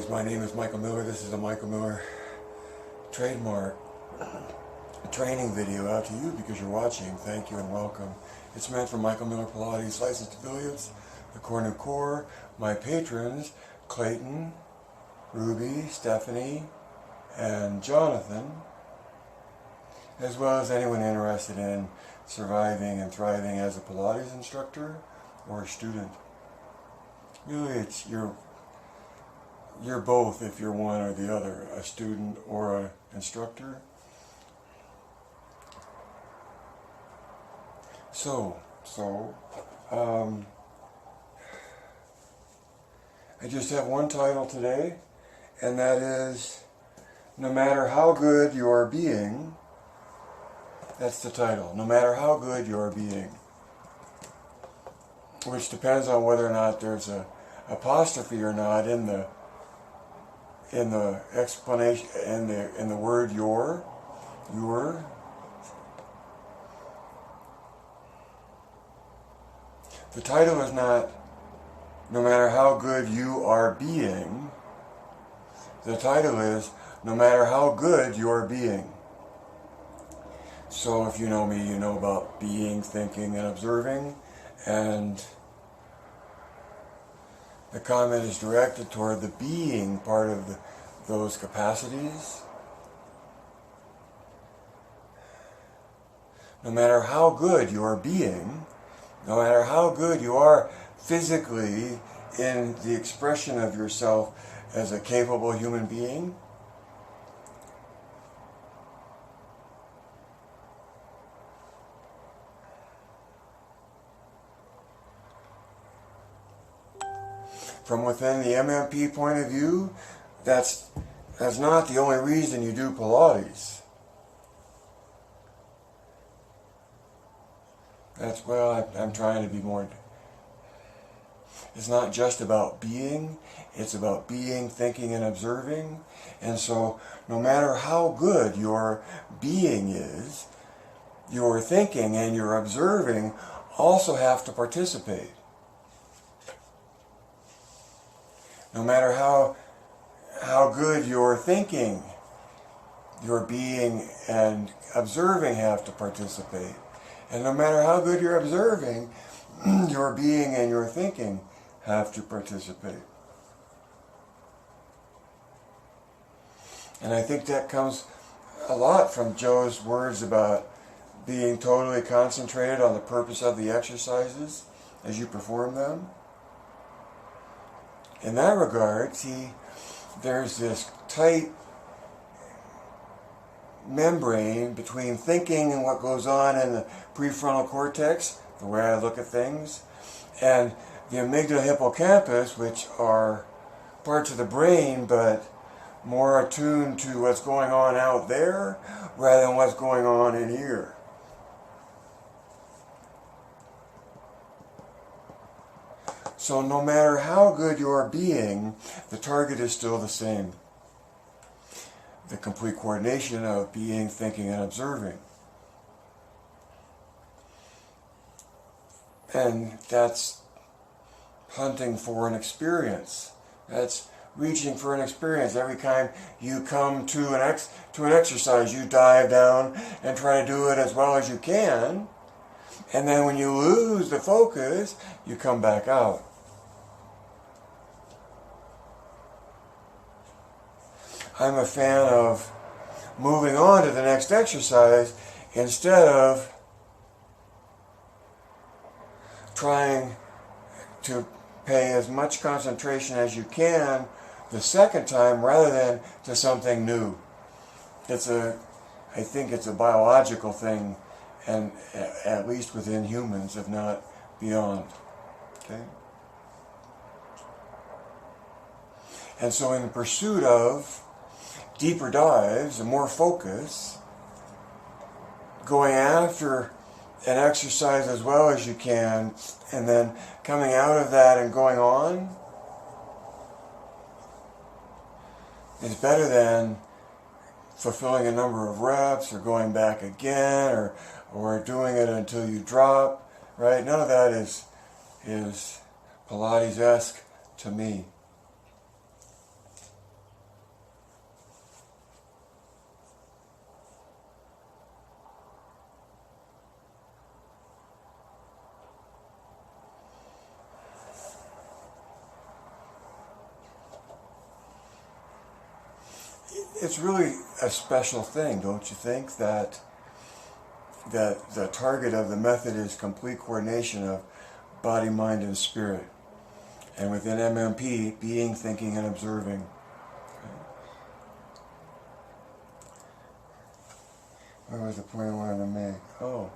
My name is Michael Miller. This is a Michael Miller trademark training video out to you because you're watching. Thank you and welcome. It's meant for Michael Miller Pilates licensed affiliates, the Core New Core, my patrons, Clayton, Ruby, Stephanie, and Jonathan, as well as anyone interested in surviving and thriving as a Pilates instructor or a student. Really, it's you're both if you're one or the other, a student or an instructor. I just have one title today, and that is, no matter how good you are being, that's the title, no matter how good you are being, which depends on whether or not there's a apostrophe or not in the explanation, in the word your. The title is not no matter how good you are being. The title is no matter how good you are being. So if you know me, you know about being, thinking, and observing, and the comment is directed toward the being part of those capacities. No matter how good you are being, no matter how good you are physically in the expression of yourself as a capable human being, from within the MMP point of view, that's not the only reason you do Pilates. I'm trying to be more. It's not just about being, it's about being, thinking, and observing. And so, no matter how good your being is, your thinking and your observing also have to participate. No matter how good your thinking, your being, and observing have to participate. And no matter how good you're observing, your being and your thinking have to participate. And I think that comes a lot from Joe's words about being totally concentrated on the purpose of the exercises as you perform them. In that regard, there's this tight membrane between thinking and what goes on in the prefrontal cortex, the way I look at things, and the amygdala hippocampus, which are parts of the brain but more attuned to what's going on out there rather than what's going on in here. So no matter how good you are being, the target is still the same. The complete coordination of being, thinking, and observing. And that's hunting for an experience. That's reaching for an experience. Every time you come to an exercise, you dive down and try to do it as well as you can. And then when you lose the focus, you come back out. I'm a fan of moving on to the next exercise instead of trying to pay as much concentration as you can the second time rather than to something new. I think it's a biological thing, and at least within humans, if not beyond. Okay? And so in the pursuit of deeper dives and more focus, going after an exercise as well as you can, and then coming out of that and going on is better than fulfilling a number of reps or going back again or doing it until you drop, right? None of that is Pilates-esque to me. it's really a special thing, don't you think, that the target of the method is complete coordination of body, mind, and spirit. And within MMP, being, thinking, and observing. What was the point I wanted to make? Oh.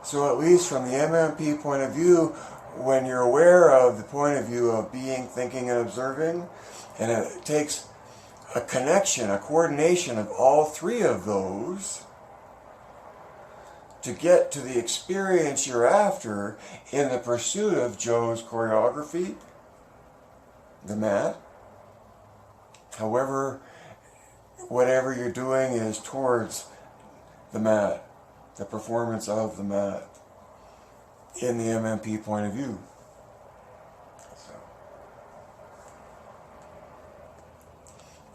So at least from the MMP point of view, when you're aware of the point of view of being, thinking, and observing, and it takes a connection, a coordination of all three of those to get to the experience you're after in the pursuit of Joe's choreography, the mat. However, whatever you're doing is towards the mat, the performance of the mat, in the MMP point of view. So,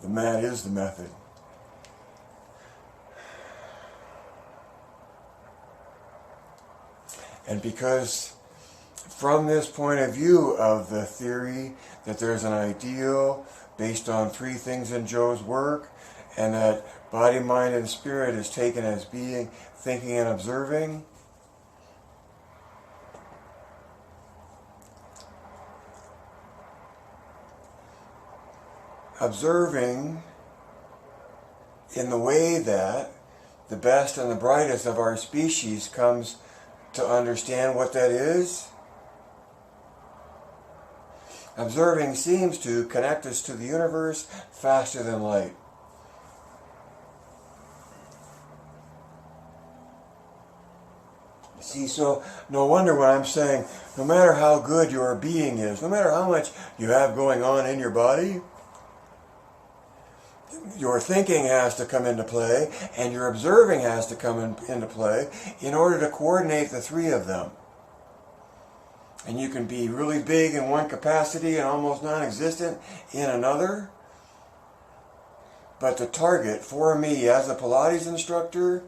the mat is the method. And because from this point of view of the theory that there's an ideal based on three things in Joe's work, and that body, mind, and spirit is taken as being, thinking, and observing, observing in the way that the best and the brightest of our species comes to understand what that is. Observing seems to connect us to the universe faster than light. See, so no wonder when I'm saying, no matter how good your being is, no matter how much you have going on in your body, your thinking has to come into play, and your observing has to come into play in order to coordinate the three of them. And you can be really big in one capacity and almost non-existent in another. But the target for me as a Pilates instructor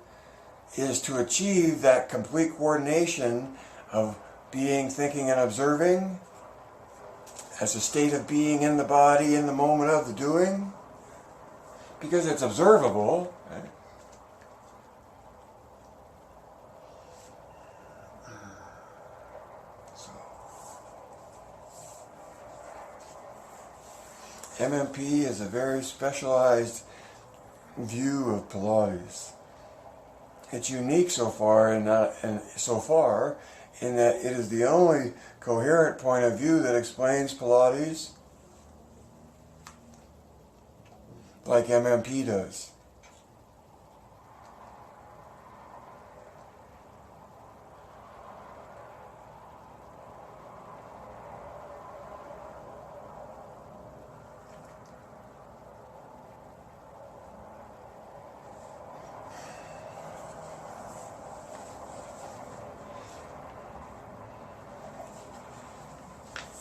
is to achieve that complete coordination of being, thinking, and observing as a state of being in the body in the moment of the doing. Because it's observable. Right? So, MMP is a very specialized view of Pilates. It's unique so far in that it is the only coherent point of view that explains Pilates like MMP does.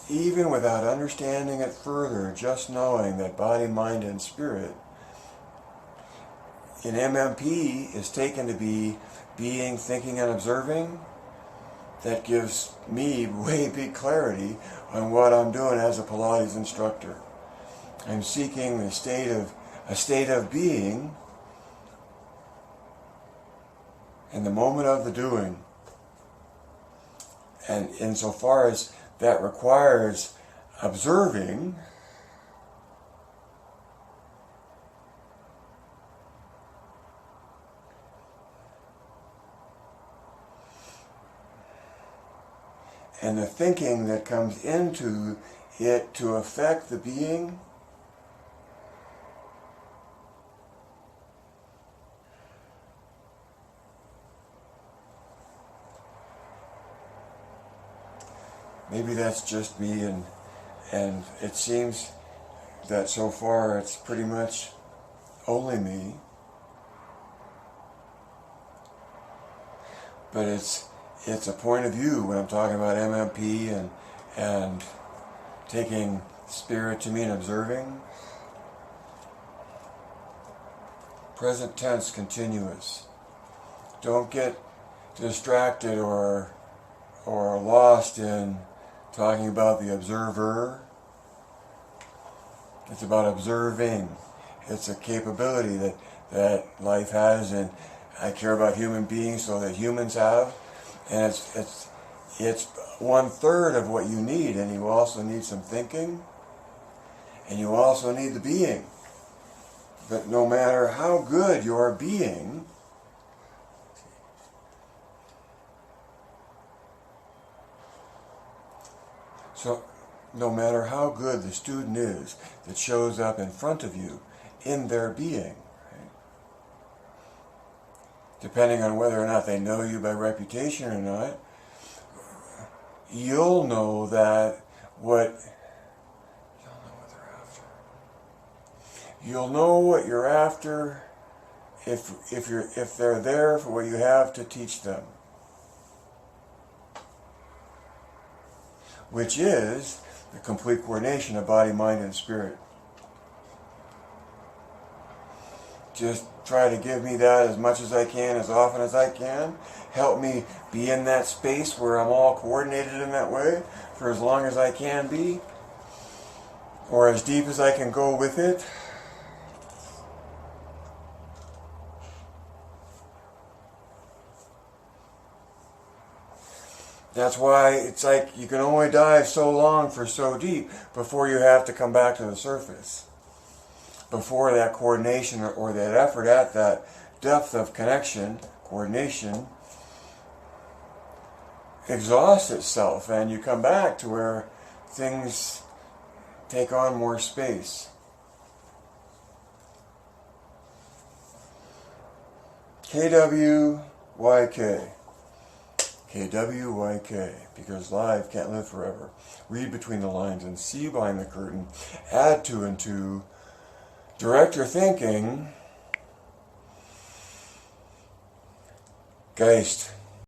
Even without understanding it further, just knowing that body, mind, and spirit in MMP is taken to be being, thinking, and observing, that gives me way big clarity on what I'm doing as a Pilates instructor. I'm seeking a state of being in the moment of the doing. And insofar as that requires observing, and the thinking that comes into it to affect the being, maybe that's just me, and it seems that so far it's pretty much only me. But it's a point of view when I'm talking about MMP and taking spirit to mean observing. Present tense continuous. Don't get distracted or lost in talking about the observer. It's about observing. It's a capability that life has, and I care about human beings so that humans have. And it's 1/3 of what you need, and you also need some thinking, and you also need the being. But no matter how good your being, so no matter how good the student is that shows up in front of you in their being, right? Depending on whether or not they know you by reputation or not, you'll know that you'll know what you're after if they're there for what you have to teach them, which is the complete coordination of body, mind, and spirit. Just try to give me that as much as I can, as often as I can. Help me be in that space where I'm all coordinated in that way for as long as I can be, or as deep as I can go with it. That's why it's like you can only dive so long for so deep before you have to come back to the surface. Before that coordination or that effort at that depth of connection, coordination, exhausts itself, and you come back to where things take on more space. KWYK. KWYK, because life can't live forever. Read between the lines and see behind the curtain. Add to and to. Direct your thinking. Geist.